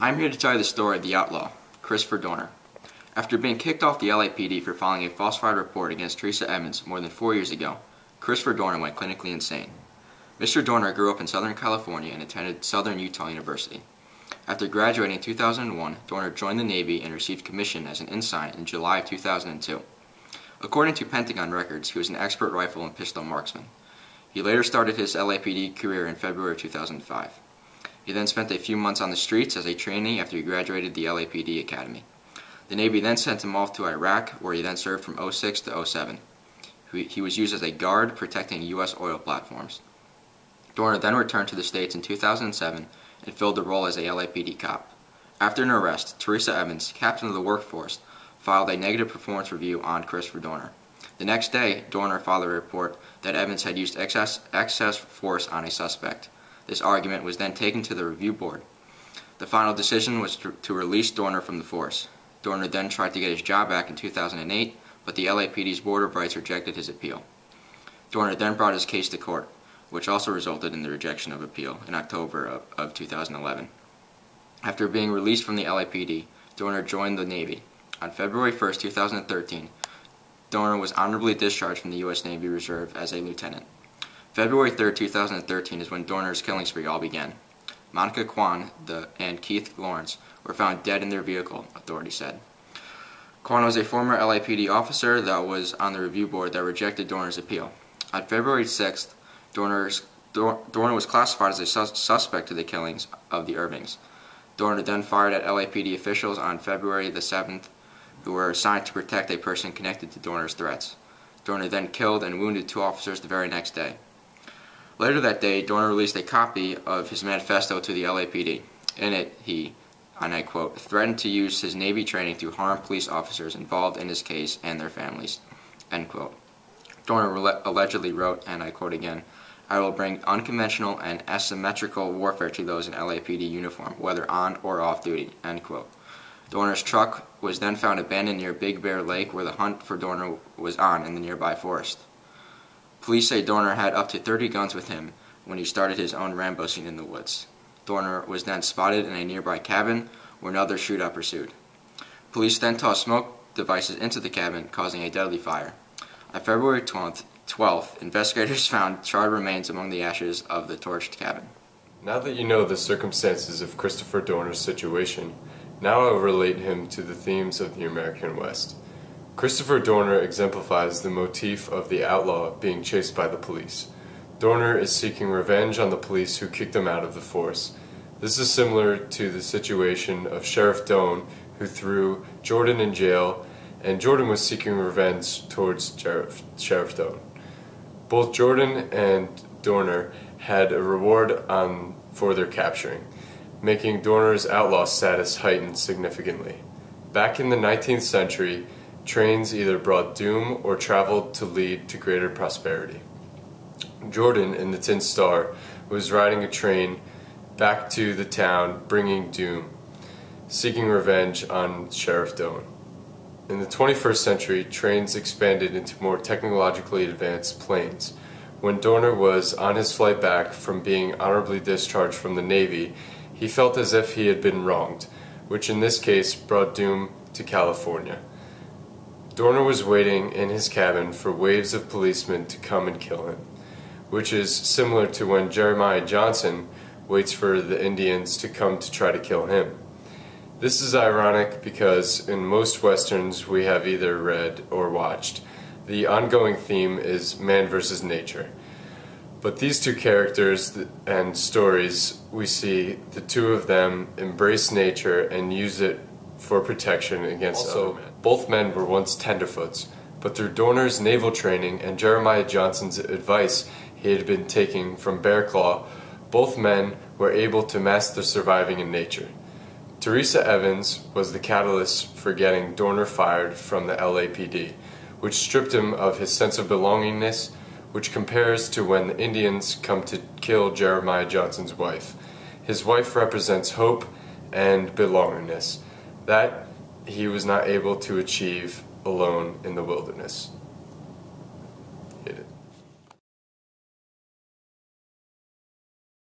I'm here to tell you the story of the outlaw, Christopher Dorner. After being kicked off the LAPD for filing a falsified report against Teresa Evans more than 4 years ago, Christopher Dorner went clinically insane. Mr. Dorner grew up in Southern California and attended Southern Utah University. After graduating in 2001, Dorner joined the Navy and received commission as an ensign in July of 2002. According to Pentagon records, he was an expert rifle and pistol marksman. He later started his LAPD career in February of 2005. He then spent a few months on the streets as a trainee after he graduated the LAPD Academy. The Navy then sent him off to Iraq, where he then served from 06 to 07. He was used as a guard protecting U.S. oil platforms. Dorner then returned to the States in 2007 and filled the role as a LAPD cop. After an arrest, Teresa Evans, captain of the workforce, filed a negative performance review on Christopher Dorner. The next day, Dorner filed a report that Evans had used excess force on a suspect. This argument was then taken to the review board. The final decision was to release Dorner from the force. Dorner then tried to get his job back in 2008, but the LAPD's Board of Rights rejected his appeal. Dorner then brought his case to court, which also resulted in the rejection of appeal in October of 2011. After being released from the LAPD, Dorner joined the Navy. On February 1, 2013, Dorner was honorably discharged from the U.S. Navy Reserve as a lieutenant. February 3, 2013 is when Dorner's killing spree all began. Monica Kwan and Keith Lawrence were found dead in their vehicle, authorities said. Kwan was a former LAPD officer that was on the review board that rejected Dorner's appeal. On February 6th, Dorner was classified as a suspect to the killings of the Irvings. Dorner then fired at LAPD officials on February the 7th, who were assigned to protect a person connected to Dorner's threats. Dorner then killed and wounded 2 officers the very next day. Later that day, Dorner released a copy of his manifesto to the LAPD. In it, he, and I quote, threatened to use his Navy training to harm police officers involved in his case and their families, end quote. Dorner allegedly wrote, and I quote again, I will bring unconventional and asymmetrical warfare to those in LAPD uniform, whether on or off duty, end quote. Dorner's truck was then found abandoned near Big Bear Lake, where the hunt for Dorner was on in the nearby forest. Police say Dorner had up to 30 guns with him when he started his own Rambo scene in the woods. Dorner was then spotted in a nearby cabin where another shootout pursued. Police then tossed smoke devices into the cabin, causing a deadly fire. On February 12th, investigators found charred remains among the ashes of the torched cabin. Now that you know the circumstances of Christopher Dorner's situation, now I will relate him to the themes of the American West. Christopher Dorner exemplifies the motif of the outlaw being chased by the police. Dorner is seeking revenge on the police who kicked him out of the force. This is similar to the situation of Sheriff Doan, who threw Jordan in jail, and Jordan was seeking revenge towards Sheriff Doan. Both Jordan and Dorner had a reward for their capturing, making Dorner's outlaw status heightened significantly. Back in the 19th century, trains either brought doom or traveled to lead to greater prosperity. Jordan, in the Tin Star, was riding a train back to the town bringing doom, seeking revenge on Sheriff Doan. In the 21st century, trains expanded into more technologically advanced planes. When Dorner was on his flight back from being honorably discharged from the Navy, he felt as if he had been wronged, which in this case brought doom to California. Dorner was waiting in his cabin for waves of policemen to come and kill him, which is similar to when Jeremiah Johnson waits for the Indians to come to try to kill him. This is ironic because in most westerns we have either read or watched, the ongoing theme is man versus nature. But these two characters and stories, we see the two of them embrace nature and use it for protection against other men. Both men were once tenderfoots, but through Dorner's naval training and Jeremiah Johnson's advice he had been taking from Bear Claw, both men were able to master surviving in nature. Teresa Evans was the catalyst for getting Dorner fired from the LAPD, which stripped him of his sense of belongingness, which compares to when the Indians come to kill Jeremiah Johnson's wife. His wife represents hope and belongingness that he was not able to achieve alone in the wilderness. Hit it.